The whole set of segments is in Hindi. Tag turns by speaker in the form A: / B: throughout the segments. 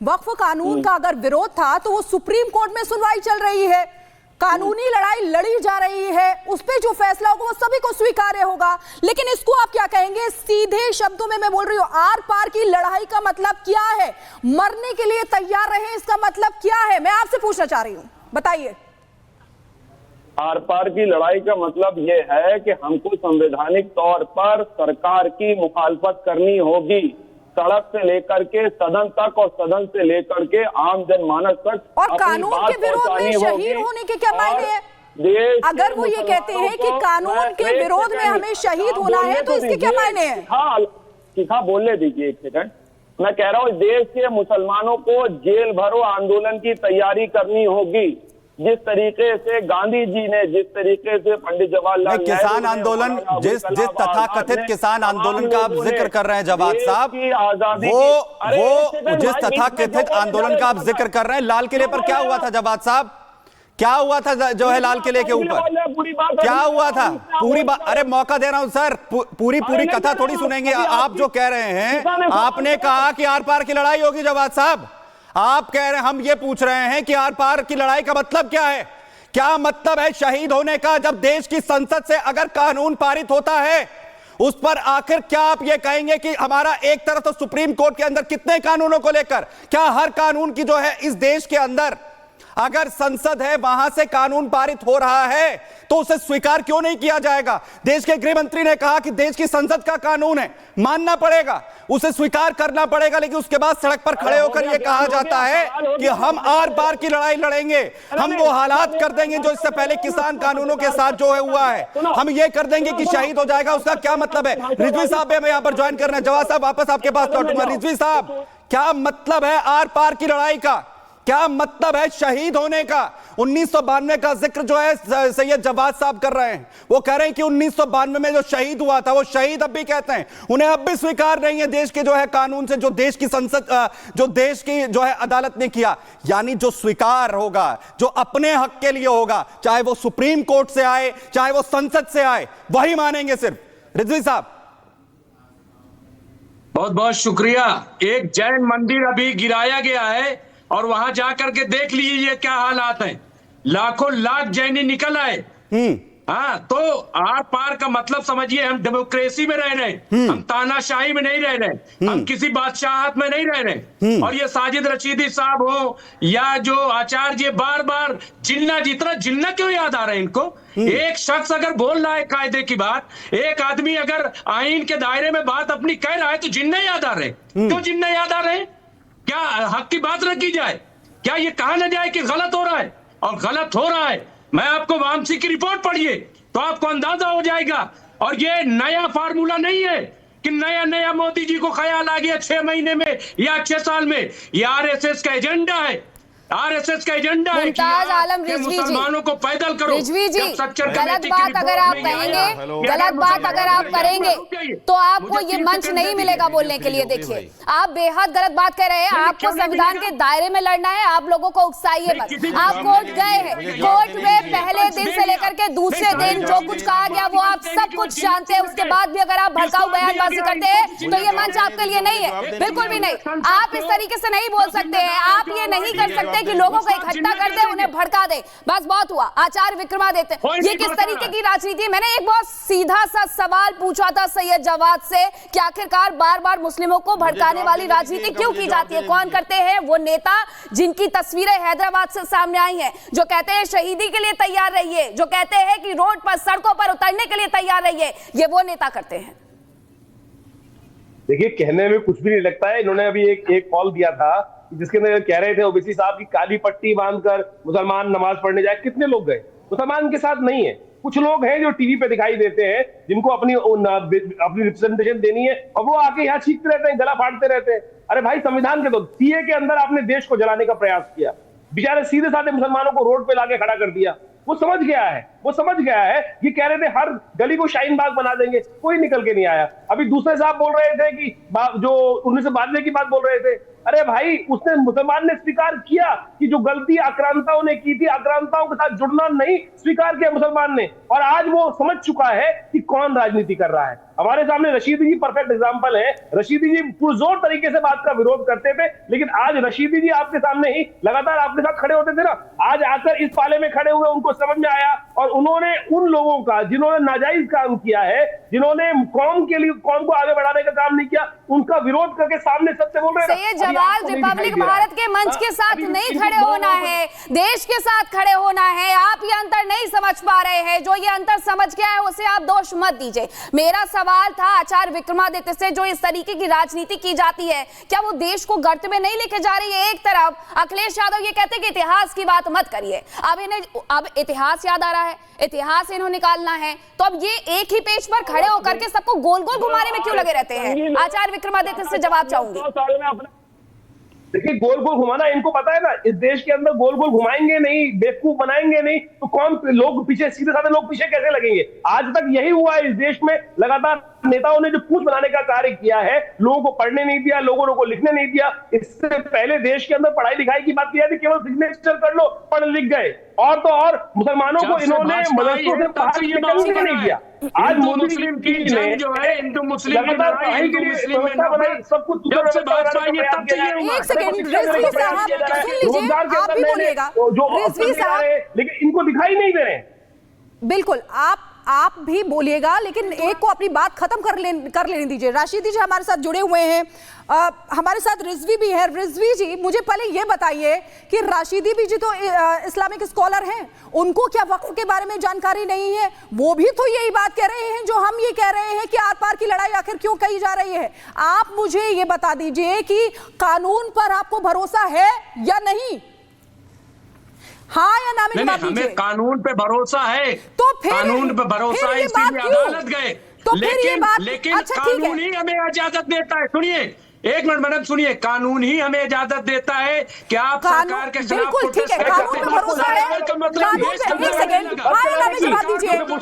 A: वक्फ कानून का अगर विरोध था तो वो सुप्रीम कोर्ट में सुनवाई चल रही है, कानूनी लड़ाई लड़ी जा रही है, उस पे जो फैसला होगा वो सभी को स्वीकार्य होगा। लेकिन इसको आप क्या कहेंगे? सीधे शब्दों में मैं बोल रही हूँ, आर पार की लड़ाई का मतलब क्या है? मरने के लिए तैयार रहे, इसका मतलब क्या है? मैं आपसे पूछना चाह रही हूँ, बताइए।
B: आर पार की लड़ाई का मतलब ये है कि हमको संवैधानिक तौर पर सरकार की मुखालफत करनी होगी, सड़क से लेकर के सदन तक और सदन से लेकर के आम जनमानस तक।
A: और कानून के विरोध में शहीद होने के क्या मायने हैं? अगर वो ये कहते हैं कि कानून के विरोध में हमें शहीद होना है तो इसके क्या मायने हैं?
B: हाँ, बोलने दीजिए एक सेकंड। मैं कह रहा हूँ देश के मुसलमानों को जेल भरो आंदोलन की तैयारी करनी होगी। जिस तरीके से गांधी जी ने, जिस तरीके से पंडित जवाहरलाल
C: किसान आंदोलन, जिस तथाकथित किसान आंदोलन का आप जिक्र कर रहे हैं जवाद साहब, वो जिस तथाकथित आंदोलन का आप जिक्र कर रहे हैं, लाल किले पर क्या हुआ था जवाद साहब? क्या हुआ था जो है लाल किले के ऊपर? क्या हुआ था? पूरी बात, अरे मौका दे रहा हूं सर, पूरी कथा थोड़ी सुनेंगे। आप जो कह रहे हैं, आपने कहा कि आर पार की लड़ाई होगी जवाद साहब, आप कह रहे हैं, हम ये पूछ रहे हैं कि आर पार की लड़ाई का मतलब क्या है? क्या मतलब है शहीद होने का? जब देश की संसद से अगर कानून पारित होता है, उस पर आखिर क्या आप ये कहेंगे कि हमारा एक तरफ तो सुप्रीम कोर्ट के अंदर कितने कानूनों को लेकर, क्या हर कानून की जो है इस देश के अंदर अगर संसद है वहां से कानून पारित हो रहा है तो उसे स्वीकार क्यों नहीं किया जाएगा? देश के गृह मंत्री ने कहा कि देश की संसद का कानून है, मानना पड़ेगा, उसे स्वीकार करना पड़ेगा। लेकिन उसके बाद सड़क पर खड़े होकर यह कहा जाता है कि हम आर पार की लड़ाई लड़ेंगे, हम वो हालात कर देंगे जो इससे पहले किसान कानूनों के साथ जो है हुआ है, हम ये कर देंगे कि शहीद हो जाएगा। उसका क्या मतलब है? रिजवी साहब मैं यहाँ पर ज्वाइन करना है। जवाद साहब वापस आपके पास लौटूंगा। रिजवी साहब, क्या मतलब है आर पार की लड़ाई का? क्या मतलब है शहीद होने का? 1992 का जिक्र जो है सैयद जवाद साहब कर रहे हैं, वो कह रहे हैं कि 1992 में जो शहीद हुआ था वो शहीद अब भी कहते हैं, उन्हें अब भी स्वीकार नहीं है देश के जो है कानून से, जो देश की संसद, जो देश की जो है अदालत ने किया। यानी जो स्वीकार होगा, जो अपने हक के लिए होगा, चाहे वो सुप्रीम कोर्ट से आए, चाहे वो संसद से आए, वही मानेंगे सिर्फ। रिजवी साहब,
D: बहुत बहुत शुक्रिया। एक जैन मंदिर अभी गिराया गया है और वहां जाकर के देख लीजिए क्या हालात हैं। लाखों लाख जैनी निकल आए। हाँ, तो आर पार का मतलब समझिए, हम डेमोक्रेसी में रह रहे हैं, हम तानाशाही में नहीं रह रहे, हम किसी बादशाहत में नहीं रह रहे। और ये साजिद रशीदी साहब हो या जो आचार्य, बार बार जिन्ना, जितना जिन्ना क्यों याद आ रहा है इनको? एक शख्स अगर बोल रहा है कायदे की बात, एक आदमी अगर आईन के दायरे में बात अपनी कह रहा है तो जिन्ना याद आ रहे। क्यों जिन्ना याद आ रहे? क्या हक की बात रखी जाए? क्या ये कहा न जाए कि गलत हो रहा है? और गलत हो रहा है। मैं आपको वामसी की रिपोर्ट पढ़िए तो आपको अंदाजा हो जाएगा। और ये नया फार्मूला नहीं है कि नया मोदी जी को ख्याल आ गया 6 महीने में या 6 साल में। ये आरएसएस का एजेंडा है। आरएसएस का एजेंडा है कि मुसलमानों को पैदल करो।
A: रिजवी जी, गलत बात अगर आप कहेंगे, गलत बात अगर आप करेंगे तो आपको ये मंच नहीं मिलेगा बोलने के लिए। देखिए, आप बेहद गलत बात कह रहे हैं। आपको संविधान के दायरे में लड़ना है, आप लोगों को उकसाइए मत। आप कोर्ट गए हैं, कोर्ट में पहले दिन से लेकर के दूसरे दिन जो कुछ कहा गया वो आप सब कुछ जानते हैं। उसके बाद भी अगर आप भड़काऊ बयानबाजी करते हैं तो ये मंच आपके लिए नहीं है, बिल्कुल भी नहीं। आप इस तरीके से नहीं बोल सकते हैं, आप ये नहीं कर सकते कि लोगों को इकट्ठा कर दे, उन्हें भड़का दे, बस बहुत हुआ, आचार्य विक्रमादित्य। ये किस तरीके की राजनीति है? मैंने एक बहुत सीधा सा सवाल पूछा था सैयद जवाद से कि आखिरकार बार बार मुस्लिमों को भड़काने वाली राजनीति क्यों की जाती है? कौन करते हैं? वो नेता जिनकी तस्वीरें हैदराबाद से सामने आई हैं, जो कहते हैं शहीदी के लिए तैयार रहिए, जो कहते हैं कि रोड पर, सड़कों पर उतरने के लिए तैयार रहिए, ये वो नेता करते हैं।
E: देखिए, कहने में कुछ भी नहीं लगता है। इन्होंने अभी एक कॉल दिया था जिसके अंदर कह रहे थे ओबीसी साहब की काली पट्टी बांधकर मुसलमान नमाज पढ़ने जाए। कितने लोग गए? मुसलमान के साथ नहीं है। कुछ लोग हैं जो टीवी पे दिखाई देते हैं, जिनको अपनी रिप्रेजेंटेशन देनी है, और वो आके यहाँ चीखते रहते हैं, गला फाड़ते रहते हैं। अरे भाई, संविधान के तो सीए के अंदर आपने देश को जलाने का प्रयास किया, बेचारे सीधे साधे मुसलमानों को रोड पे लाके खड़ा कर दिया। वो समझ गया है, ये कह रहे थे हर गली को शाहीन बाग बना देंगे, कोई निकल के नहीं आया। अभी दूसरे साहब बोल रहे थे कि जो 1992 की बात बोल रहे थे, अरे भाई, उसने मुसलमान ने स्वीकार किया कि जो गलती आक्रांताओं ने की थी, आक्रांताओं के साथ जुड़ना नहीं स्वीकार किया मुसलमान ने, और आज वो समझ चुका है कि कौन राजनीति कर रहा है। हमारे सामने रशीदी जी परफेक्ट एग्जांपल है। रशीदी जी पुरजोर तरीके से बात का विरोध करते थे, लेकिन आज रशीदी जी आपके सामने ही लगातार आपके साथ खड़े होते थे ना, आज आकर इस पाले में खड़े हुए उनको समझ में आया, और उन्होंने उन लोगों का जिन्होंने नाजायज काम किया है, जिन्होंने कौम के लिए, कौम को आगे बढ़ाने का काम नहीं किया, उनका विरोध करके सामने सत्य बोल रहे हैं।
A: सैयद जवाद, रिपब्लिक भारत के मंच के साथ नहीं खड़े होना है, देश के साथ खड़े होना है। आप ये अंतर नहीं समझ पा रहे हैं। जो ये अंतर समझ गया है उसे आप दोष मत दीजिए। मेरा सवाल था आचार्य विक्रमादित्य से, जो इस तरीके की राजनीति की जाती है, क्या वो देश को गर्त में नहीं लेके जा रही है? एक तरफ अखिलेश यादव ये कहते हैं कि इतिहास की बात मत करिए, अब इतिहास याद आ रहा है, इतिहास इन्हों निकालना है, तो अब ये एक ही पेज पर खड़े होकर के सबको गोल गोल घुमाने में क्यों लगे रहते हैं? आचार्य विक्रमादित्य से जवाब चाहूंगी।
E: देखिए, गोल गोल घुमाना इनको पता है ना, इस देश के अंदर गोल गोल घुमाएंगे नहीं, बेवकूफ बनाएंगे नहीं, तो कौन लोग पीछे, सीधे साधे लोग पीछे कैसे लगेंगे? आज तक यही हुआ है इस देश में। लगातार नेताओं ने जो पूछ बनाने का कार्य किया है, लोगों को पढ़ने नहीं दिया, लोगों को लिखने नहीं दिया। इससे पहले देश के अंदर पढ़ाई लिखाई की बात की जाती, केवल सिग्नेचर कर लो, पढ़ लिख गए, और तो और मुसलमानों को इन्होंने मदरसों से बाहर निकलने नहीं दिया। आज
D: मुस्लिम की जंग जो है, हिंदू मुस्लिम की लड़ाई, हिंदू मुस्लिम में
E: सब कुछ,
D: जब से भाजपा आई है तब से ये हुआ।
A: एक सेकंड, रिजवी साहब सुन लीजिए, आप भी बोलिएगा। रिजवी साहब,
E: लेकिन इनको दिखाई नहीं दे रहे।
F: बिल्कुल, आप भी बोलिएगा, लेकिन एक को अपनी बात खत्म कर लेने दीजिए। राशिदी जी हमारे साथ जुड़े हुए हैं, हमारे साथ रिजवी भी है। रिजवी जी, मुझे पहले ये बताइए कि राशिदी भी जी तो इस्लामिक स्कॉलर हैं, उनको क्या वक्फ के बारे में जानकारी नहीं है? वो भी तो यही बात कह रहे हैं जो हम ये कह रहे हैं कि आर पार की लड़ाई आखिर क्यों कही जा रही है। आप मुझे ये बता दीजिए कि कानून पर आपको भरोसा है या नहीं? हाँ या ना में जवाब दीजिए।
D: हमें कानून पे भरोसा है,
F: तो फिर
D: कानून पे भरोसा है, इसलिए अदालत गए,
F: तो
D: लेकिन कानून ही हमें इजाजत देता है। सुनिए एक मिनट मैडम, सुनिए, कानून ही हमें इजाजत देता है कि आप सरकार के खिलाफ
F: बिल्कुल ठीक है, कानून पे भरोसा है, एक सेकंड, हाँ ना में जवाब दीजिए, कानून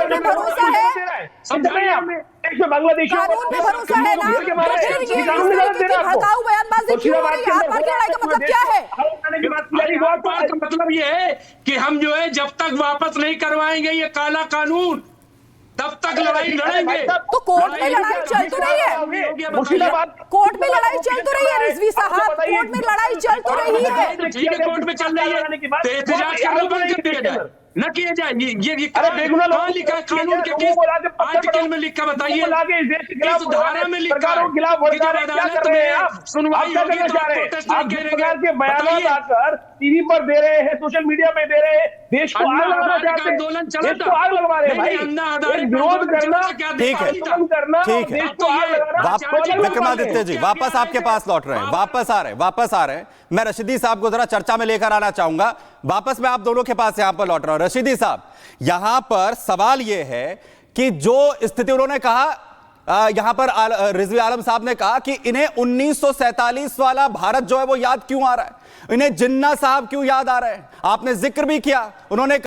F: पे भरोसा है,
E: बांग्लादेश
F: कानून पे भरोसा है ना, तो फिर ये इस तरीके की भड़काऊ बयानबाजी क्यों हो रही है? आर पार की लड़ाई का मतलब क्या है?
D: आर पार का मतलब ये है कि हम जो है जब तक वापस नहीं करवाएंगे ये काला कानून, तब तक लड़ाई लड़ेंगे।
F: तो कोर्ट में लड़ाई चल तो रही है, कोर्ट में लड़ाई चल तो रही है रिजवी साहब, कोर्ट में लड़ाई चल तो रही है।
D: ठीक है, कोर्ट में चल रही है, तो एहतजाज करना बंद कर दिया जाए, न किया जाए। ये कहाँ लिखा है कानून के किस आर्टिकल में लिखा बताइए? इस धारा में लिखा है कि जब अदालत में सुनवाई होगी तो आप प्रोटेस्ट नहीं करेंगे।
E: बताइए, टीवी पर दे रहे हैं, सोशल मीडिया पे दे रहे हैं, देश को आग लगाना चाहते हैं,
D: आंदोलन चला
E: देश को आग लगा रहे हैं भाई। विरोध करना,
C: ठीक है, ठीक है। विक्रमादित्य जी वापस आपके पास लौट रहे हैं, वापस आ रहे हैं। मैं रशीदी साहब को जरा चर्चा में लेकर आना चाहूंगा। वापस मैं आप दोनों के पास यहां पर लौट रहा हूं। रशीदी साहब, यहां पर सवाल यह है कि जो स्थिति उन्होंने कहा, यहां पर रिजवी आलम साहब ने कहा कि इन्हें 1947 वाला भारत जो है वो याद क्यों आ रहा है, इन्हें जिन्ना साहब क्यों याद आ रहे हैं? आपने जिक्र भी किया, उन्होंने